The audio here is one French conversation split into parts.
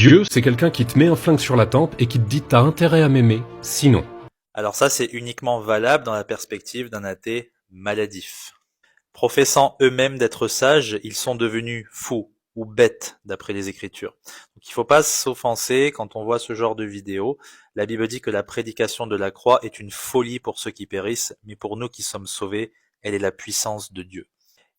Dieu, c'est quelqu'un qui te met un flingue sur la tempe et qui te dit t'as intérêt à m'aimer, sinon. Alors ça, c'est uniquement valable dans la perspective d'un athée maladif. Professant eux-mêmes d'être sages, ils sont devenus fous ou bêtes d'après les Écritures. Donc il ne faut pas s'offenser quand on voit ce genre de vidéo. La Bible dit que la prédication de la croix est une folie pour ceux qui périssent, mais pour nous qui sommes sauvés, elle est la puissance de Dieu.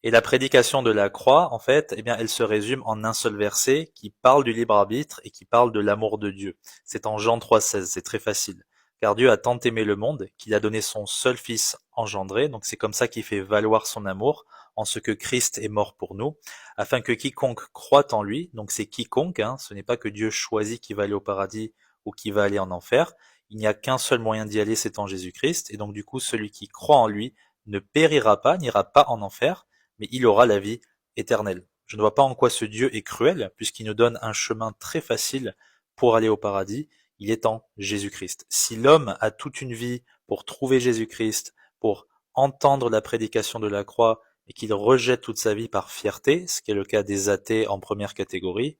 Et la prédication de la croix, en fait, eh bien, elle se résume en un seul verset qui parle du libre arbitre et qui parle de l'amour de Dieu. C'est en Jean 3,16, c'est très facile. Car Dieu a tant aimé le monde qu'il a donné son seul Fils engendré, donc c'est comme ça qu'il fait valoir son amour, en ce que Christ est mort pour nous, afin que quiconque croit en lui, donc c'est quiconque, ce n'est pas que Dieu choisit qui va aller au paradis ou qui va aller en enfer, il n'y a qu'un seul moyen d'y aller, c'est en Jésus-Christ, et donc du coup celui qui croit en lui ne périra pas, n'ira pas en enfer, mais il aura la vie éternelle. Je ne vois pas en quoi ce Dieu est cruel, puisqu'il nous donne un chemin très facile pour aller au paradis, il est en Jésus-Christ. Si l'homme a toute une vie pour trouver Jésus-Christ, pour entendre la prédication de la croix, et qu'il rejette toute sa vie par fierté, ce qui est le cas des athées en première catégorie,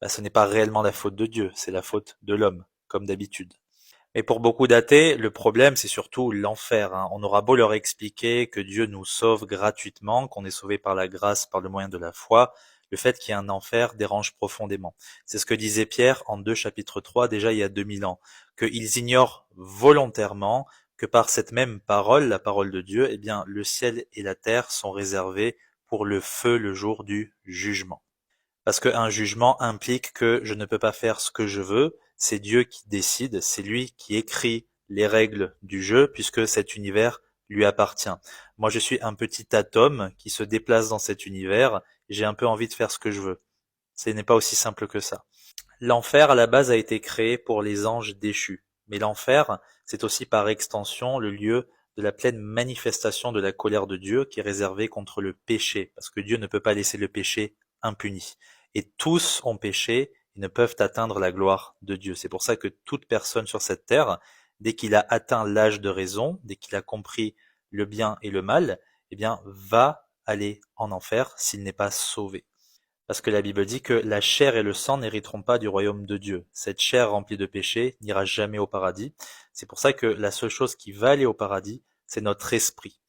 ce n'est pas réellement la faute de Dieu, c'est la faute de l'homme, comme d'habitude. Mais pour beaucoup d'athées, le problème, c'est surtout l'enfer. On aura beau leur expliquer que Dieu nous sauve gratuitement, qu'on est sauvé par la grâce, par le moyen de la foi, le fait qu'il y ait un enfer dérange profondément. C'est ce que disait Pierre en 2 chapitre 3, déjà il y a 2000 ans, qu'ils ignorent volontairement que par cette même parole, la parole de Dieu, eh bien, le ciel et la terre sont réservés pour le feu le jour du jugement. Parce qu'un jugement implique que je ne peux pas faire ce que je veux, c'est Dieu qui décide, c'est lui qui écrit les règles du jeu, puisque cet univers lui appartient. Moi, je suis un petit atome qui se déplace dans cet univers, et j'ai un peu envie de faire ce que je veux. Ce n'est pas aussi simple que ça. L'enfer, à la base, a été créé pour les anges déchus. Mais l'enfer, c'est aussi par extension le lieu de la pleine manifestation de la colère de Dieu qui est réservée contre le péché, parce que Dieu ne peut pas laisser le péché impuni. Et tous ont péché et ne peuvent atteindre la gloire de Dieu. C'est pour ça que toute personne sur cette terre, dès qu'il a atteint l'âge de raison, dès qu'il a compris le bien et le mal, eh bien, va aller en enfer s'il n'est pas sauvé. Parce que la Bible dit que la chair et le sang n'hériteront pas du royaume de Dieu. Cette chair remplie de péché n'ira jamais au paradis. C'est pour ça que la seule chose qui va aller au paradis, c'est notre esprit.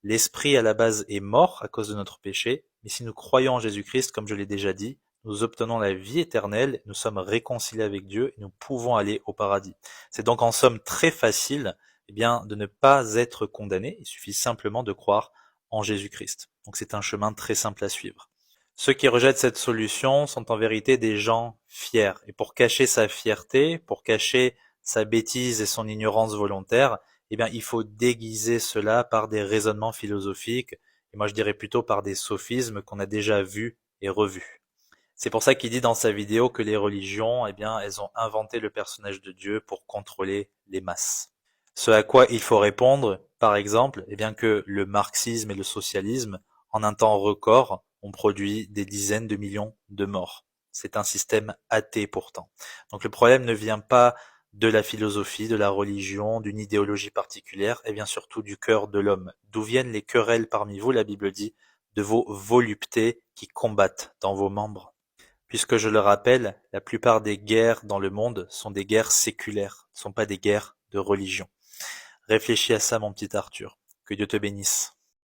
L'esprit à la base est mort à cause de notre péché, mais si nous croyons en Jésus-Christ, comme je l'ai déjà dit, nous obtenons la vie éternelle, nous sommes réconciliés avec Dieu et nous pouvons aller au paradis. C'est donc en somme très facile, de ne pas être condamné. Il suffit simplement de croire en Jésus-Christ. Donc c'est un chemin très simple à suivre. Ceux qui rejettent cette solution sont en vérité des gens fiers. Et pour cacher sa fierté, pour cacher sa bêtise et son ignorance volontaire, il faut déguiser cela par des raisonnements philosophiques, et moi je dirais plutôt par des sophismes qu'on a déjà vus et revus. C'est pour ça qu'il dit dans sa vidéo que les religions, elles ont inventé le personnage de Dieu pour contrôler les masses. Ce à quoi il faut répondre, par exemple, que le marxisme et le socialisme, en un temps record, ont produit des dizaines de millions de morts. C'est un système athée pourtant. Donc le problème ne vient pas de la philosophie, de la religion, d'une idéologie particulière, et bien surtout du cœur de l'homme. D'où viennent les querelles parmi vous, la Bible dit, de vos voluptés qui combattent dans vos membres. Puisque je le rappelle, la plupart des guerres dans le monde sont des guerres séculaires, ne sont pas des guerres de religion. Réfléchis à ça, mon petit Arthur. Que Dieu te bénisse.